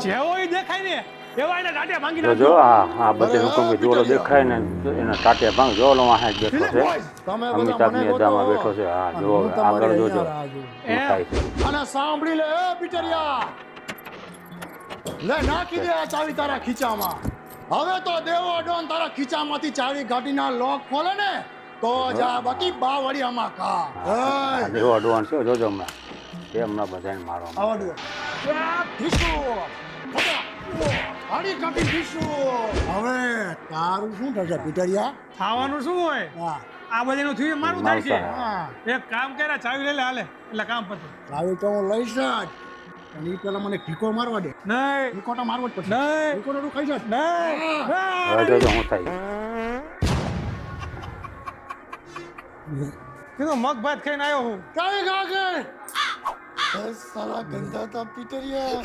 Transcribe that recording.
જેવો ઈ દેખાય ને એવા એને ટાટિયા ભાંગી જો નાખજો. આ બધે હુકમ કે જોડો દેખાય ને એના ટાટિયા ભાંગ જો ઓલો વાહે જ બેઠો છે તમે બધા અમિતાભની મને અદામાં ગોતો. બેઠો છે હા અને જો હું તમારી આગળ જોજો અહીંયા રાહ જોઉં. શું થાય છે અને સાંભળી લે એ પિટરિયા લે નાખી દે આ ચાવી તારા ખીચામાં હવે તો દેવો ડોન તારા ખીચામાંથી ચાવી કાઢીના લોક ખોલે ને તો જા બાકી બાવળી આમાં કા આ દેવો અડવાન્સ છે જોજો હમણાં એ હમણાં બધાને મારો આવડું ઠીસુ આડી કાઢી ઠીસુ હવે તારું શું થશે પિટરિયા ખાવાનું શું હોય હા આ બધાનું થયું મારું થાય છે મારું હા એક કામ કર્યા ચાવી લઈ લે હાલે એટલે કામ પતે ચાવી તો હું લઈશ જ અને ઈ પેલા મને ઠીકો મારવા દે નહીં ઠીકો તો મારવો જ પડશે નહીં ઠીકો તો તું ખાઈ જા નહીં હવે જોજો શું થાય કીધું મગ ભાત ખાઈને આવ્યો હું કઈ ગાગે સાલા ગંધા તા પિટરિયા